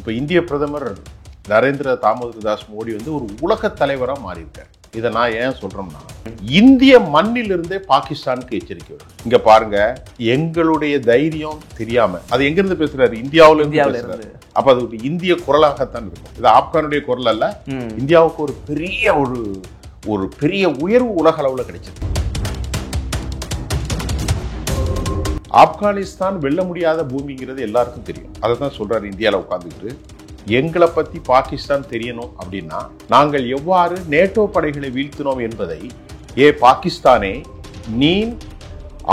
இப்போ இந்திய பிரதமர் நரேந்திர தாமோதரதாஸ் மோடி வந்து ஒரு உலக தலைவராக மாறியிருக்கார். இதை நான் ஏன் சொல்றோம்னா, இந்திய மண்ணிலிருந்தே பாகிஸ்தானுக்கு எச்சரிக்கை வரும். இங்க பாருங்க, எங்களுடைய தைரியம் தெரியாம அது எங்க இருந்து பேசுறாரு? இந்தியாவில இருந்து பேசுறாரு. அப்ப அது ஒரு இந்திய குரலாகத்தான் இருக்கும். இது ஆப்கானுடைய குரல் அல்ல. இந்தியாவுக்கு ஒரு பெரிய உயர்வு உலக அளவுல கிடைச்சது. ஆப்கானிஸ்தான் வெல்ல முடியாத பூமிங்கிறது எல்லாருக்கும் தெரியும். அதை தான் சொல்றாரு இந்தியாவில் உட்கார்ந்துக்கிட்டு. எங்களை பத்தி பாகிஸ்தான் தெரியணும் அப்படின்னா நாங்கள் எவ்வாறு நேட்டோ படைகளை வீழ்த்தினோம் என்பதை பாகிஸ்தானே நீ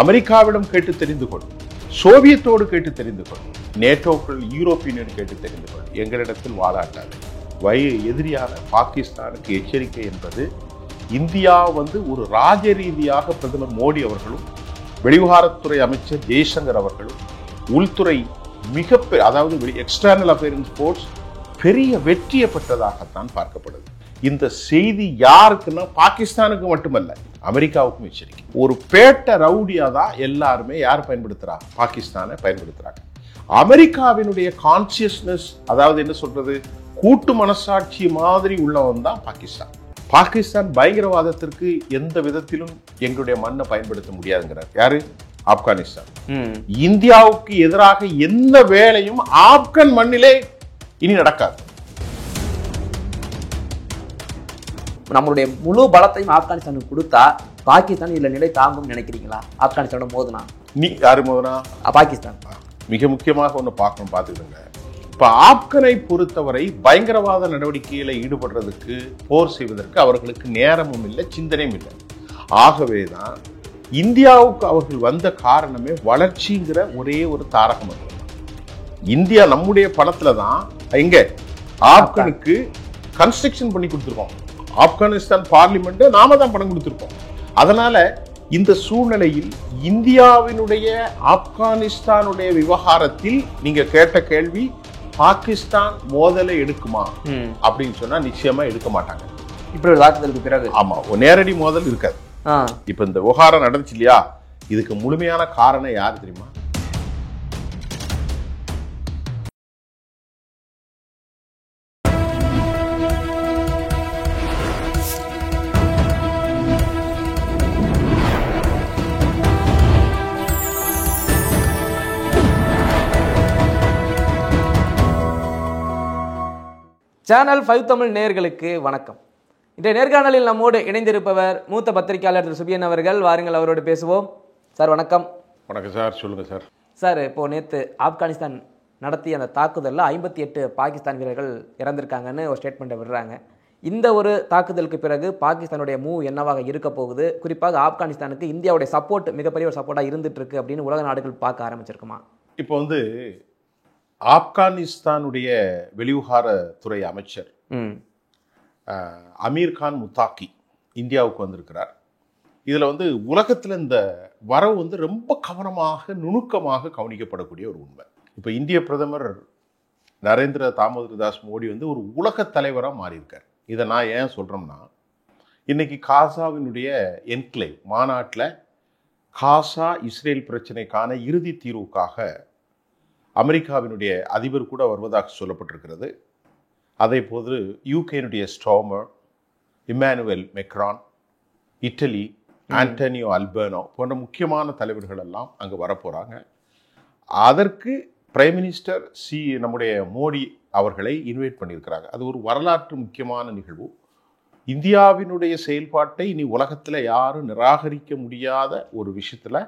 அமெரிக்காவிடம் கேட்டு தெரிந்து கொள், சோவியத்தோடு கேட்டு தெரிந்து கொள், நேட்டோக்கள் யூரோப்பியன் கேட்டு தெரிந்து கொள், எங்களிடத்தில் வாழாட்டாது. எதிரியான பாகிஸ்தானுக்கு எச்சரிக்கை என்பது இந்தியா ஒரு ராஜ ரீதியாக பிரதமர் மோடி அவர்களும் வெளிவிவகாரத்துறை அமைச்சர் ஜெய்சங்கர் அவர்களும் உள்துறை மிகப்பெரிய, அதாவது எக்ஸ்டர்னல் அஃபேர்ஸ் போர்ஸ் பெரிய வெற்றியை பெற்றதாகத்தான் பார்க்கப்படுது. இந்த செய்தி யாருக்குன்னா பாகிஸ்தானுக்கு மட்டுமல்ல, அமெரிக்காவுக்கும் எச்சரிக்கை. ஒரு பேட்ட ரவுடியா தான் எல்லாருமே யார் பயன்படுத்துறாங்க? பாகிஸ்தானை பயன்படுத்துறாங்க. அமெரிக்காவினுடைய கான்சியஸ்னஸ், அதாவது என்ன சொல்றது, கூட்டு மனசாட்சி மாதிரி உள்ளவன் தான் பாகிஸ்தான். பாகிஸ்தான் பயங்கரவாதத்திற்கு எந்த விதத்திலும் எங்களுடைய மண்ணை பயன்படுத்த முடியாதுங்கிறார். யாரு? ஆப்கானிஸ்தான். இந்தியாவுக்கு எதிராக எந்த வேலையும் ஆப்கான் மண்ணிலே இனி நடக்காது. நம்மளுடைய முழு பலத்தையும் ஆப்கானிஸ்தானுக்கு கொடுத்தா பாகிஸ்தான் இதுல நிலை தாங்கும் நினைக்கிறீங்களா? ஆப்கானிஸ்தானோட மோதுனா நீ யாரு மோதுனா? பாகிஸ்தான். மிக முக்கியமாக ஒண்ணு பார்க்கணும், பார்த்துக்கிடுங்க. இப்ப ஆப்கனை பொறுத்தவரை பயங்கரவாத நடவடிக்கையில ஈடுபடுறதுக்கு, போர் செய்வதற்கு அவர்களுக்கு நேரமும் இல்லை, சிந்தனையும் இல்லை. ஆகவேதான் இந்தியாவுக்கு அவர்கள் வந்த காரணமே வளர்ச்சிங்கிற ஒரே ஒரு தாரகம். இந்தியா நம்முடைய படத்துல தான் எங்க ஆப்கனுக்கு கன்ஸ்ட்ரக்ஷன் பண்ணி கொடுத்துருக்கோம். ஆப்கானிஸ்தான் பார்லிமெண்ட் நாம தான் பணம் கொடுத்துருக்கோம். அதனால இந்த சூழ்நிலையில் இந்தியாவினுடைய ஆப்கானிஸ்தானுடைய விவகாரத்தில் நீங்க கேட்ட கேள்வி, பாகிஸ்தான் மோதலை எடுக்குமா அப்படின்னு சொன்னா நிச்சயமா எடுக்க மாட்டாங்க. இப்படி ஒரு தாக்குதலுக்கு பிறகு ஆமா, நேரடி மோதல் இருக்காது. இப்ப இந்த விவகாரம் நடந்துச்சு இல்லையா, இதுக்கு முழுமையான காரணம் யாரு தெரியுமா? சேனல் 5 தமிழ் நேயர்களுக்கு வணக்கம். இன்றைய நேர்காணலில் நம்மோடு இணைந்திருப்பவர் மூத்த பத்திரிகையாளர் திரு சுபியன் அவர்கள். வாருங்கள், அவரோடு பேசுவோம். சார் வணக்கம். வணக்கம் சார், சொல்லுங்க சார். சார், இப்போ நேற்று ஆப்கானிஸ்தான் நடத்திய அந்த தாக்குதலில் 58 பாகிஸ்தான் வீரர்கள் இறந்திருக்காங்கன்னு ஒரு ஸ்டேட்மெண்ட்டை விடுறாங்க. இந்த ஒரு தாக்குதலுக்கு பிறகு பாகிஸ்தானுடைய மூவ் என்னவாக இருக்க போகுது? குறிப்பாக ஆப்கானிஸ்தானுக்கு இந்தியாவுடைய சப்போர்ட் மிகப்பெரிய ஒரு சப்போர்ட்டாக இருந்துட்டு இருக்கு அப்படின்னு உலக நாடுகள் பார்க்க ஆரம்பிச்சிருக்குமா? இப்போ ஆப்கானிஸ்தானுடைய வெளிவிவகாரத்துறை அமைச்சர் அமீர் கான் முத்தாக்கி இந்தியாவுக்கு வந்திருக்கிறார். இதுல உலகத்துல இந்த வரவு ரொம்ப கவனமாக, நுணுக்கமாக கவனிக்கப்படக்கூடிய ஒரு உண்மை. இப்ப இந்திய பிரதமர் நரேந்திர தாமோதரதாஸ் மோடி ஒரு உலக தலைவராக மாறியிருக்கார். இதை நான் ஏன் சொல்றோம்னா, இன்னைக்கு காசாவினுடைய என்க்ளேவ் மாநாட்டில் காசா இஸ்ரேல் பிரச்சனைக்கான இறுதி தீர்வுக்காக அமெரிக்காவினுடைய அதிபர் கூட வருவதாக சொல்லப்பட்டிருக்கிறது. அதே போது யூகேனுடைய Starmer, Emmanuel Macron, idli Antonio அல்பர்னோ போன்ற முக்கியமான தலைவர்கள் எல்லாம் அங்கே வரப்போகிறாங்க. அதற்கு பிரைம் மினிஸ்டர் நம்முடைய மோடி அவர்களை இன்வைட் பண்ணியிருக்கிறாங்க. அது ஒரு வரலாற்று முக்கியமான நிகழ்வு. இந்தியாவினுடைய செயல்பாட்டை இனி உலகத்தில் யாரும் நிராகரிக்க முடியாத ஒரு விஷயத்தில்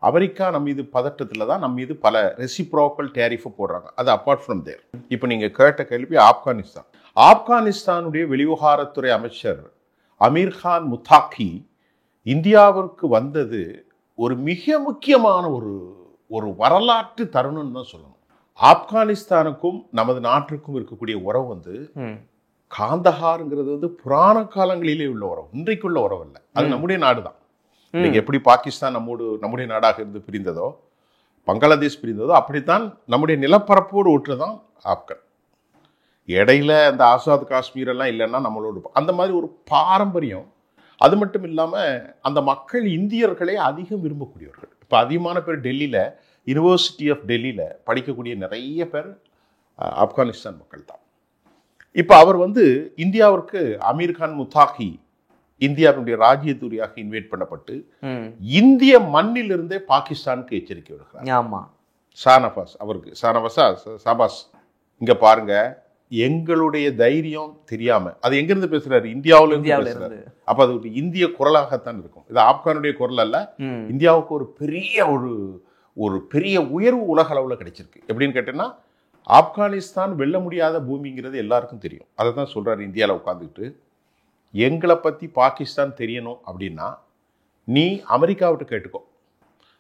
அமெரிக்கா நம்ம மீது பதட்டத்தில் தான் நம்ம மீது பல ரெசிப்ரோக்கல் டேரிஃபை போடுறாங்க. அது அப்பார்ட் ஃப்ரம் தேர். இப்போ நீங்கள் கேட்ட கேள்வி ஆப்கானிஸ்தானுடைய வெளிவிவகாரத்துறை அமைச்சர் அமீர் கான் முத்தாக்கி இந்தியாவிற்கு வந்தது ஒரு மிக முக்கியமான ஒரு வரலாற்று தருணம் தான் சொல்லணும். ஆப்கானிஸ்தானுக்கும் நமது நாட்டிற்கும் இருக்கக்கூடிய உறவு காந்தஹாருங்கிறது புராண காலங்களிலே உள்ள உறவு, இன்றைக்குள்ள உறவு இல்லை. அது நம்முடைய நாடு தான். இன்னைக்கு எப்படி பாகிஸ்தான் நம்முடைய நாடாக இருந்து பிரிந்ததோ, பங்களாதேஷ் பிரிந்ததோ, அப்படித்தான் நம்முடைய நிலப்பரப்போடு ஒற்றுதான் ஆப்கான். இடையில அந்த ஆசாத் காஷ்மீர் எல்லாம் இல்லைன்னா நம்மளோட அந்த மாதிரி ஒரு பாரம்பரியம். அது மட்டும் இல்லாமல் அந்த மக்கள் இந்தியர்களே அதிகம் விரும்பக்கூடியவர்கள். இப்போ அதிகமான பேர் டெல்லியில், யூனிவர்சிட்டி ஆஃப் டெல்லியில் படிக்கக்கூடிய நிறைய பேர் ஆப்கானிஸ்தான் மக்கள் தான். இப்போ அவர் வந்து இந்தியாவிற்கு அமீர் கான் முத்தாகி இந்தியாவுடைய ராஜ்ய தூரியாக இன்வைட் பண்ணப்பட்டு இந்திய மண்ணிலிருந்தே பாகிஸ்தானுக்கு எச்சரிக்கை விடுகிறார். ஆமா, ஷானவாஸ் அவருக்கு சாபாஸ் இங்க பாருங்க, எங்களுடைய தைரியம் தெரியாம அது எங்கிருந்து பேசுறாரு, இந்தியாவில இருந்து பேசுறாரு. அப்ப அது ஒரு இந்திய குரலாகத்தான் இருக்கும். இது ஆப்கானுடைய குரல் அல்ல. இந்தியாவுக்கு ஒரு பெரிய உயர்வு உலக அளவுல கிடைச்சிருக்கு. எப்படின்னு கேட்டீங்கன்னா, ஆப்கானிஸ்தான் வெல்ல முடியாத பூமிங்கிறது எல்லாருக்கும் தெரியும். அதை தான் சொல்றாரு இந்தியாவில் உட்காந்துக்கிட்டு, எங்களை பத்தி பாகிஸ்தான் தெரியணும் அப்படின்னா நீ அமெரிக்காவிட்ட கேட்டுக்கோ.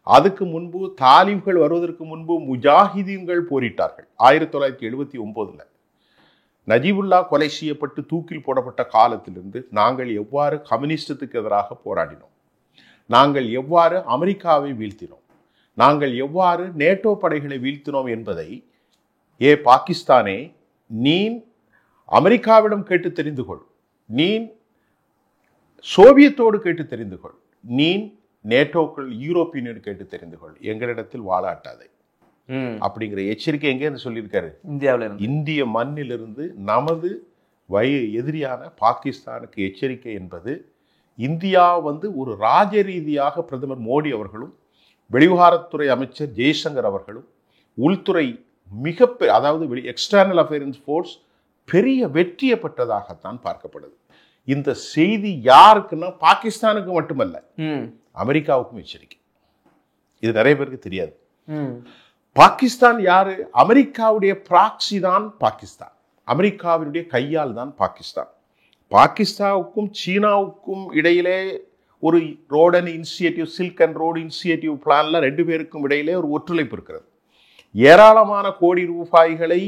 அதுக்கு முன்பு தாலிப்கள் வருவதற்கு முன்பு முஜாஹிதீன்கள் போரிட்டார்கள். 1979 நஜீபுல்லா கொலை செய்யப்பட்டு தூக்கில் போடப்பட்ட காலத்திலிருந்து நாங்கள் எவ்வாறு கம்யூனிஸ்டத்துக்கு எதிராக போராடினோம், நாங்கள் எவ்வாறு அமெரிக்காவை வீழ்த்தினோம், நாங்கள் எவ்வாறு நேட்டோ படைகளை வீழ்த்தினோம் என்பதை பாகிஸ்தானே நீ அமெரிக்காவிடம் கேட்டு தெரிந்து கொள், நீ சோவியத்தோடு கேட்டு தெரிந்து கொள், நீ நேட்டோக்கள் யூரோப்பியனோடு கேட்டு தெரிந்து கொள், எங்களிடத்தில் வாழாட்டாதே அப்படிங்கிற எச்சரிக்கை எங்கேருந்து சொல்லியிருக்காரு? இந்திய மண்ணிலிருந்து நமது எதிரியான பாகிஸ்தானுக்கு எச்சரிக்கை என்பது இந்தியா வந்து ஒரு ராஜ ரீதியாக பிரதமர் மோடி அவர்களும் வெளிவிவகாரத்துறை அமைச்சர் ஜெய்சங்கர் அவர்களும் உள்துறை அதாவது எக்ஸ்டர்னல் அஃபேர்ஸ் ஃபோர்ஸ் பெரிய வெற்றியை பெற்றதாகத்தான் பார்க்கப்படுது. இந்த செய்தி யாருக்குன்னா பாகிஸ்தானுக்கு மட்டுமல்ல, அமெரிக்காவுக்கும் எச்சரிக்கை. இது நிறைய பேருக்கு தெரியாது. பாகிஸ்தான் யாரு? அமெரிக்காவுடைய பிராக்சி தான் பாகிஸ்தான். அமெரிக்காவினுடைய கையால் தான் பாகிஸ்தான். பாகிஸ்தானுக்கும் சீனாவுக்கும் இடையிலே ஒரு road and initiative, silk and road initiative பிளான்ல 2 பேருக்கும் இடையிலே ஒரு ஒத்துழைப்பு இருக்கிறது. ஏராளமான கோடி ரூபாய்களை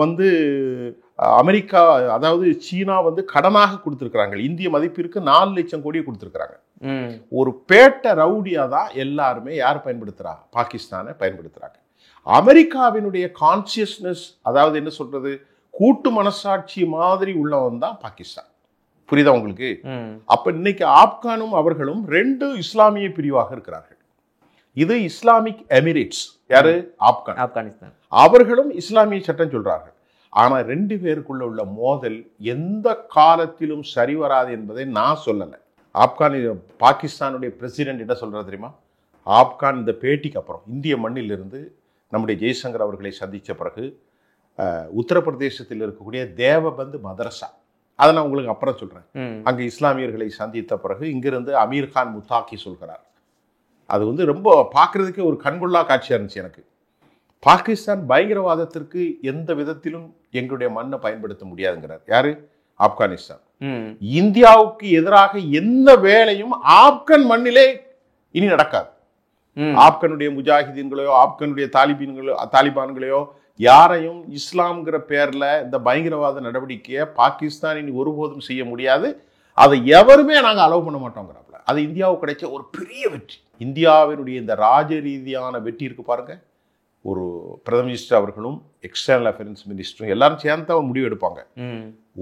வந்து அமெரிக்கா, அதாவது சீனா வந்து கடனாக கொடுத்திருக்கிறாங்க. இந்திய மதிப்பிற்கு 4 லட்சம் கோடி கொடுத்திருக்கிறாங்க. ஒரு பேட்ட ரவுடியா தான் எல்லாருமே யார் பயன்படுத்துறா? பாகிஸ்தானை பயன்படுத்துறாங்க. அமெரிக்காவினுடைய கான்சியஸ்னஸ், அதாவது என்ன சொல்றது, கூட்டு மனசாட்சி மாதிரி உள்ளவன் தான் பாகிஸ்தான். புரியுதா உங்களுக்கு? அப்ப இன்னைக்கு ஆப்கானும் அவர்களும் 2 இஸ்லாமிய பிரிவாக இருக்கிறார்கள். இது இஸ்லாமிக் எமிரேட்ஸ். யாரு? ஆப்கானிஸ்தான். அவர்களும் இஸ்லாமிய சட்டம் சொல்றார்கள். ஆனா 2 பேருக்குள்ள உள்ள மோதல் எந்த காலத்திலும் சரி வராது என்பதை நான் சொல்லல. பாகிஸ்தானுடைய பிரசிடென்ட் என்ன சொல்றாரு தெரியுமா? ஆப்கான் இந்த பேட்டிக்கு அப்புறம் இந்திய மண்ணிலிருந்து நம்முடைய ஜெய்சங்கர் அவர்களை சந்தித்த பிறகு உத்தரப்பிரதேசத்தில் இருக்கக்கூடிய தேவபந்து மதரசா, அதை நான் உங்களுக்கு அப்புறம் சொல்றேன், அங்க இஸ்லாமியர்களை சந்தித்த பிறகு இங்கிருந்து அமீர் கான் முத்தாகி சொல்கிறார். அது வந்து ரொம்ப பார்க்கறதுக்கே ஒரு கண்கொள்ளா காட்சியா இருந்துச்சு எனக்கு. பாகிஸ்தான் பயங்கரவாதத்திற்கு எந்த விதத்திலும் எங்களுடைய மண்ணை பயன்படுத்த முடியாதுங்கிறார். யாரு? ஆப்கானிஸ்தான். இந்தியாவுக்கு எதிராக எந்த வேலையும் ஆப்கன் மண்ணிலே இனி நடக்காது. ஆப்கனுடைய முஜாஹிதீன்களையோ ஆப்கனுடைய தாலிபான்களையோ யாரையும் இஸ்லாம்ங்கிற பேர்ல இந்த பயங்கரவாத நடவடிக்கையை பாகிஸ்தான் இனி ஒருபோதும் செய்ய முடியாது. அதை எவருமே நாங்கள் அலோவ் பண்ண மாட்டோங்கிறாப்புல. அது இந்தியாவுக்கு கிடைச்ச ஒரு பெரிய வெற்றி. இந்தியாவினுடைய இந்த ராஜ ரீதியான வெற்றி இருக்கு பாருங்க. ஒரு பிரதம மினிஸ்டர் அவர்களும் எக்ஸ்டர்னல் அஃபேர்ஸ் மினிஸ்டரும் எல்லாரும் சேர்ந்து அவர் முடிவு எடுப்பாங்க.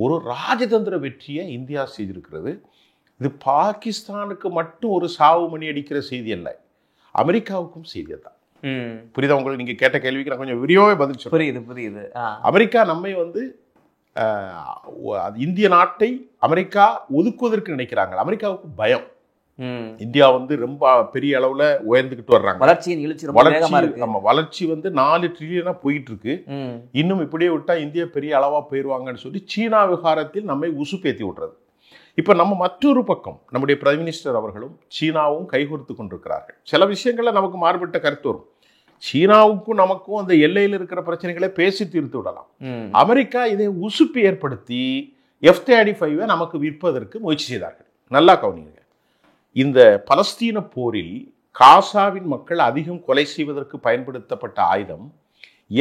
ஒரு ராஜதந்திர வெற்றியை இந்தியா செய்திருக்கிறது. இது பாகிஸ்தானுக்கு மட்டும் ஒரு சாவு மணி அடிக்கிற செய்தி அல்ல, அமெரிக்காவுக்கும் செய்தி தான். புரியுதா உங்களுக்கு? நீங்க கேட்ட கேள்விக்கு நான் கொஞ்சம் விரிவாவே பதில் சொல்றேன். புரியுது. அமெரிக்கா நம்மை வந்து இந்திய நாட்டை அமெரிக்கா ஒதுக்குவதற்கு நினைக்கிறாங்க. அமெரிக்காவுக்கு பயம். இந்தியா வந்து ரொம்ப பெரிய அளவுல உயர்ந்துகிட்டு வர்றாங்க. வளர்ச்சி வந்து 4 ட்ரில்லியனா போயிட்டு இருக்கு. இன்னும் இப்படியே விட்டா இந்தியா பெரிய அளவா போயிருவாங்கன்னு சொல்லி சீனா விவகாரத்தில் நம்மை உசுப்பேத்தி விடுறது. இப்ப நம்ம மற்றொரு பக்கம் நம்முடைய பிரைம் மினிஸ்டர் அவர்களும் சீனாவும் கைகோர்த்து கொண்டிருக்கிறார்கள். சில விஷயங்கள்ல நமக்கு மாறுபட்ட கருத்து வரும். சீனாவுக்கும் நமக்கும் அந்த எல்லையில் இருக்கிற பிரச்சனைகளை பேசி தீர்த்து விடலாம். அமெரிக்கா இதை உசுப்பு ஏற்படுத்தி F-35 நமக்கு விற்பதற்கு முயற்சி செய்தார்கள். நல்லா கவனிங்க. இந்த பலஸ்தீன போரில் காசாவின் மக்கள் அதிகம் கொலை செய்வதற்கு பயன்படுத்தப்பட்ட ஆயுதம்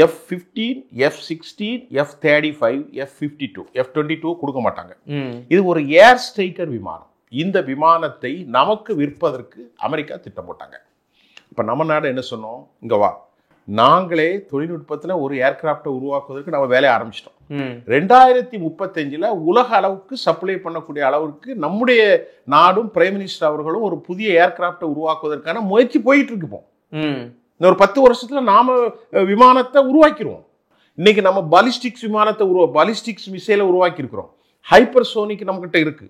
F-15, F-16, F-35, F-52. F-22 கொடுக்க மாட்டாங்க. இது ஒரு ஏர் ஸ்ட்ரைக்கர் விமானம். இந்த விமானத்தை நமக்கு விற்பதற்கு அமெரிக்கா திட்டம் போட்டாங்க. இப்ப நம்ம நாடு என்ன சொன்னோம்? இங்க வா, நாங்களே தொழில்நுட்பத்துல ஒரு ஏர்கிராப்டை உருவாக்குவதற்கு நம்ம வேலையை ஆரம்பிச்சிட்டோம். 2035 உலக அளவுக்கு சப்ளை பண்ணக்கூடிய அளவுக்கு நம்முடைய நாடும் பிரைம் மினிஸ்டர் அவர்களும் ஒரு புதிய ஏர்கிராப்டை உருவாக்குவதற்கான முயற்சி போயிட்டு இருக்கு. இந்த ஒரு 10 வருஷத்துல நாம விமானத்தை உருவாக்கிடுவோம். இன்னைக்கு நம்ம பாலிஸ்டிக்ஸ் மிசைலை உருவாக்கி இருக்கிறோம். ஹைப்பர்சோனிக் நம்மகிட்ட இருக்கு.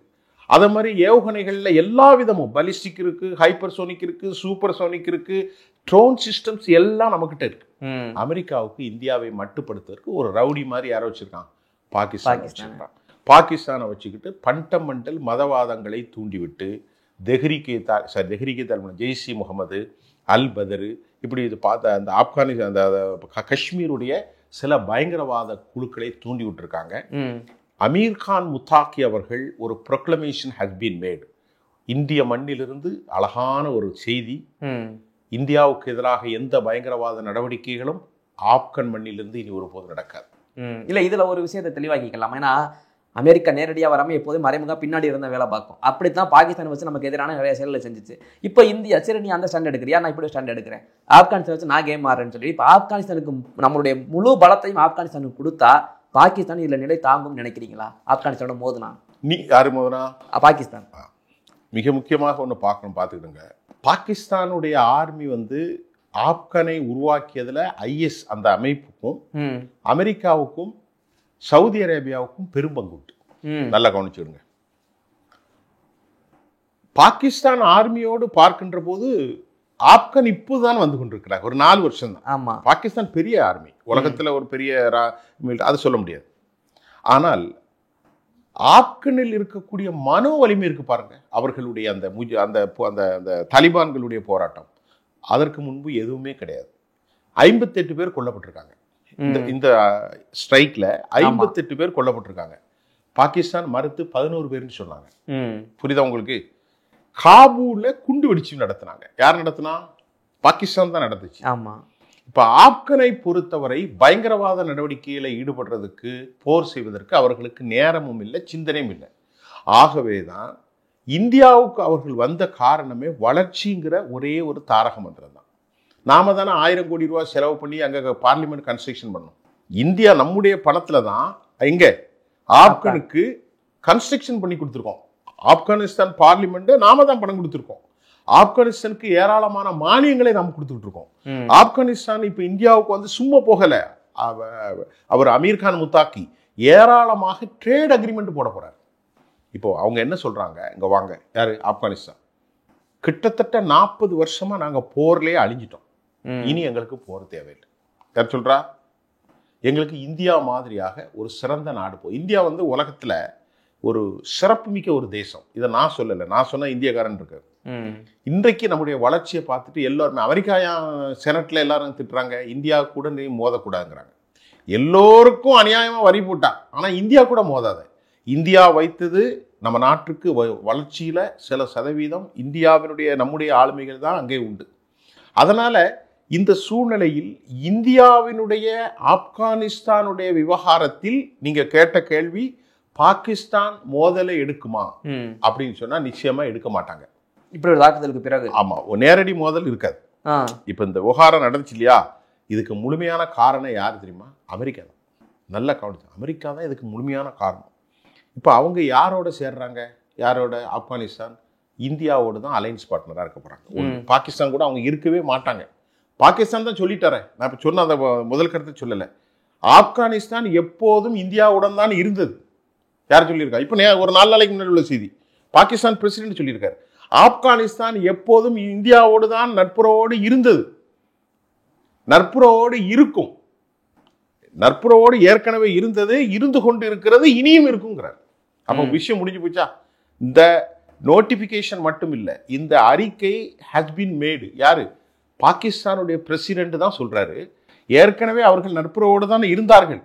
அதே மாதிரி ஏவுகணைகள்ல எல்லா விதமும் பாலிஸ்டிக் இருக்கு, ஹைப்பர்சோனிக் இருக்கு, சூப்பர்சோனிக் இருக்கு, ட்ரோன் சிஸ்டம்ஸ் எல்லாம் நம்மகிட்ட இருக்கு. அமெரிக்காவுக்கு இந்தியாவை மட்டுப்படுத்துவதற்கு ஒரு ரவுடி மாதிரி யாரோ வச்சிருக்கான், பாகிஸ்தான். பாகிஸ்தானை வச்சுக்கிட்டு பண்டமெண்டல் மதவாதங்களை தூண்டிவிட்டு ஜெய்ஷ் இ முகமது, அல் பதரு, இப்படி இது பார்த்த அந்த ஆப்கானிஸ்தான் அந்த காஷ்மீருடைய சில பயங்கரவாத குழுக்களை தூண்டி விட்டுருக்காங்க. அமீர் கான் முத்தாக்கி அவர்கள் ஒரு ப்ரொக்ளமேஷன் ஹஸ் பீன் மேட். இந்திய மண்ணிலிருந்து அழகான ஒரு செய்தி, இந்தியாவுக்கு எதிராக எந்த பயங்கரவாத நடவடிக்கைகளும் ஆப்கன் மண்ணிலிருந்து இனி ஒருபோது நடக்காது. இல்லை, இதில் ஒரு விஷயத்தை தெளிவாக்கிக்கலாம். ஏன்னா அமெரிக்கா நேரடியாக வராமல் எப்போதும் மறைமுக பின்னாடி இருந்த வேலை பார்க்கும். அப்படித்தான் பாகிஸ்தான் வச்சு நமக்கு எதிரான நிறைய செயல்களை செஞ்சிச்சு. இப்போ இந்தியா சரி நீ அந்த ஸ்டாண்ட் எடுக்கிறியா, நான் இப்படி ஸ்டாண்ட் எடுக்கிறேன், ஆப்கானிஸ்தான் வச்சு நான் கேம் ஆடுறேன்னு சொல்லி இப்போ ஆப்கானிஸ்தானுக்கு நம்மளுடைய முழு பலத்தையும் ஆப்கானிஸ்தானுக்கு கொடுத்தா பாகிஸ்தான் இதில் நிலை தாங்கும்னு நினைக்கிறீங்களா? ஆப்கானிஸ்தானோட மோதுனா நீ யாரு மோதுனா? பாகிஸ்தான். மிக முக்கியமாக ஒன்று பார்த்துக்கிடுங்க. பாகிஸ்தானுடைய ஆர்மி ஆப்கனை உருவாக்கியதுல ஐஎஸ் அந்த அமைப்புக்கும் அமெரிக்காவுக்கும் சவுதி அரேபியாவுக்கும் பெரும்பங்கு உண்டு. நல்லா கவனிச்சுடுங்க. பாகிஸ்தான் ஆர்மியோடு பார்க்கின்ற போது ஆப்கன் இப்போதான் வந்து கொண்டிருக்கிறார். ஒரு 4 வருஷம் தான். பாகிஸ்தான் பெரிய ஆர்மி, உலகத்துல ஒரு பெரிய அது சொல்ல முடியாது. ஆனால் ஆப்கனில் இருக்கக்கூடிய மனோ வலிமை இருக்கு பாருங்க. அவர்களுடைய அந்த அந்த தாலிபான்களுடைய போராட்டம் அதற்கு முன்பு எதுவுமே கிடையாது. 58 பேர் கொல்லப்பட்டிருக்காங்க. இந்த ஸ்ட்ரைக்ல 58 பேர் கொல்லப்பட்டிருக்காங்க. பாகிஸ்தான் மறுத்து 11 பேர்னு சொன்னாங்க. புரியுதா உங்களுக்கு? காபூல்ல குண்டு வெடிச்சு நடத்தினாங்க. யார் நடத்தினா? பாகிஸ்தான் தான் நடந்துச்சு. இப்ப ஆப்கனை பொறுத்தவரை பயங்கரவாத நடவடிக்கையில ஈடுபடுறதுக்கு, போர் செய்வதற்கு அவர்களுக்கு நேரமும் இல்லை, சிந்தனையும் இல்லை. ஆகவேதான் இந்தியாவுக்கு அவர்கள் வந்த காரணமே வளர்ச்சிங்கிற ஒரே ஒரு தாரக மந்திரம் தான். நாம தானே 1000 கோடி ரூபாய் செலவு பண்ணி அங்க பார்லிமெண்ட் கன்ஸ்ட்ரக்ஷன் பண்ணோம். இந்தியா நம்முடைய பணத்துல தான் எங்க ஆப்கனுக்கு கன்ஸ்ட்ரக்ஷன் பண்ணி கொடுத்துருக்கோம். ஆப்கானிஸ்தான் பார்லிமெண்ட் நாம தான் பணம் கொடுத்துருக்கோம். ஆப்கானிஸ்தானுக்கு ஏராளமான மானியங்களை நாம் கொடுத்துட்டு இருக்கோம். ஆப்கானிஸ்தான் இப்ப இந்தியாவுக்கு சும்மா போகல. அவர் அமீர் கான் முத்தாக்கி ஏராளமாக ட்ரேட் அக்ரிமெண்ட் போட போறாரு. இப்போ அவங்க என்ன சொல்றாங்க, இங்க வாங்க, யாரு? ஆப்கானிஸ்தான் கிட்டத்தட்ட 40 வருஷமா நாங்க போர்லயே அழிஞ்சிட்டோம், இனி எங்களுக்கு போர் தேவையில்லை. யார் சொல்றா? எங்களுக்கு இந்தியா மாதிரியாக ஒரு சிறந்த நாடு இந்தியா உலகத்துல ஒரு சிறப்புமிக்க ஒரு தேசம். இதை நான் சொல்லலை, நான் சொன்ன இந்தியக்காரன் இருக்காரு. இன்றைக்கு நம்முடைய வளர்ச்சியை பார்த்துட்டு எல்லாருமே அமெரிக்கா செனட்ல எல்லாரும் திட்டுறாங்க, இந்தியா கூட நீ மோதக்கூடாதுங்கிறாங்க. எல்லோருக்கும் அநியாயமா வரி போட்டான், ஆனா இந்தியா கூட மோதாத. இந்தியா வைத்தது நம்ம நாட்டுக்கு வளர்ச்சியில சில சதவீதம் இந்தியாவினுடைய நம்முடைய ஆளுமைகள் தான் அங்கே உண்டு. அதனால இந்த சூழ்நிலையில் இந்தியாவினுடைய ஆப்கானிஸ்தானுடைய விவகாரத்தில் நீங்க கேட்ட கேள்வி, பாகிஸ்தான் மோதலை எடுக்குமா அப்படின்னு சொன்னா நிச்சயமா எடுக்க மாட்டாங்க. இப்படி ஒரு தாக்குதலுக்கு பிறகு ஆமா, நேரடி மோதல் இருக்காது. இப்ப இந்த விவகாரம் நடந்துச்சு இல்லையா, இதுக்கு முழுமையான காரணம் யாரு தெரியுமா? அமெரிக்கா தான். நல்லா கவனிச்சு, அமெரிக்கா தான் இதுக்கு முழுமையான காரணம். இப்ப அவங்க யாரோட சேர்றாங்க? யாரோட? ஆப்கானிஸ்தான் இந்தியாவோடு தான் அலைன்ஸ் பார்ட்னரா இருக்க போறாங்க. பாகிஸ்தான் கூட அவங்க இருக்கவே மாட்டாங்க. பாகிஸ்தான் தான் சொல்லிட்டாரேன், நான் இப்ப சொன்ன அந்த முதல் கருத்தை சொல்லல. ஆப்கானிஸ்தான் எப்போதும் இந்தியாவுடன் தான் இருந்தது. யார் சொல்லியிருக்கா? இப்ப ஒரு 4 நாளைக்கு முன்னாடி உள்ள செய்தி, பாகிஸ்தான் பிரசிடென்ட் சொல்லியிருக்காரு, ஆப்கானிஸ்தான் எப்போதும் இந்தியாவோடு தான் நட்புறவோடு இருந்தது, நட்புறவோடு இருக்கும், நட்புறவோடு ஏற்கனவே இருந்தது, இருந்து கொண்டு இருக்கிறது, இனியும் இருக்குங்கிறார். அப்ப விஷயம் முடிஞ்சு போச்சா? இந்த நோட்டிபிகேஷன் மட்டும் இல்ல, இந்த அறிக்கை ஹஸ் பீன் மேடு. யாரு? பாகிஸ்தானுடைய பிரசிடென்ட் தான் சொல்றாரு, ஏற்கனவே அவர்கள் நட்புறவோடு தான் இருந்தார்கள்,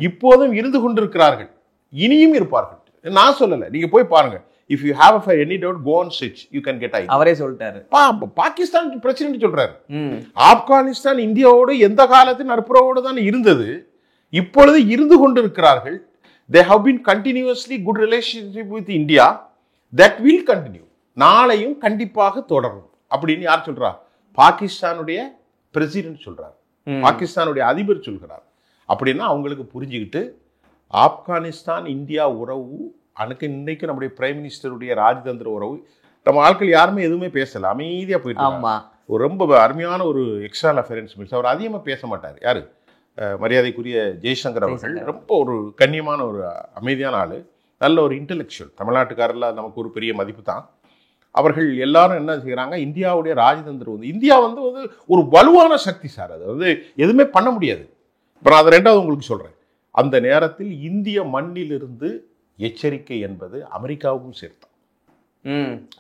இப்போதும் இருந்து கொண்டிருக்கிறார்கள், இனியும் இருப்பார்கள். நான் சொல்லல, நீங்க போய் பாருங்க. If you have any doubt, go on search. You can get idea. அவரே சொல்லிட்டாரு. பாகிஸ்தான் பிரசிடென்ட் சொல்றாரு, ஆப்கானிஸ்தான் இந்தியாவோடு எந்த காலத்தில் நட்புறவோடு தான் இருந்தது, இப்பொழுது இருந்து கொண்டிருக்கிறார்கள். They have been continuously good relationship with India. That will continue. நாளையும் கண்டிப்பாக தொடரும் அப்படின்னு யார் சொல்றா? பாகிஸ்தானுடைய பிரசிடென்ட் சொல்றார், பாகிஸ்தானுடைய அதிபர் சொல்கிறார். அப்படின்னா அவங்களுக்கு புரிஞ்சுக்கிட்டு ஆப்கானிஸ்தான் இந்தியா உறவு அன்னைக்கு இன்னைக்கு நம்முடைய பிரைம் மினிஸ்டருடைய ராஜதந்திர உறவு, நம்ம ஆட்கள் யாருமே எதுவுமே பேசல, அமைதியா போயிட்டு ரொம்ப அருமையான ஒரு எக்ஸ்டர்னல் அஃபேர்ஸ் மினிஸ்டர். அவர் அதிகமா பேச மாட்டார். யாரு? மரியாதைக்குரிய ஜெய்சங்கர் அவர்கள் ரொம்ப ஒரு கண்ணியமான ஒரு அமைதியான ஆள், நல்ல ஒரு இன்டெலெக்சுவல், தமிழ்நாட்டுக்காரில் நமக்கு ஒரு பெரிய மதிப்பு தான். அவர்கள் எல்லாரும் என்ன செய்கிறாங்க, இந்தியாவுடைய ராஜதந்திரம் வந்து இந்தியா வந்து ஒரு வலுவான சக்தி சார், அது வந்து எதுவுமே பண்ண முடியாது. இப்போ நான் அதை ரெண்டாவது உங்களுக்கு சொல்கிறேன். அந்த நேரத்தில் இந்திய மண்ணிலிருந்து எச்சரிக்கை என்பது அமெரிக்காவுக்கும் சேர்த்தான்.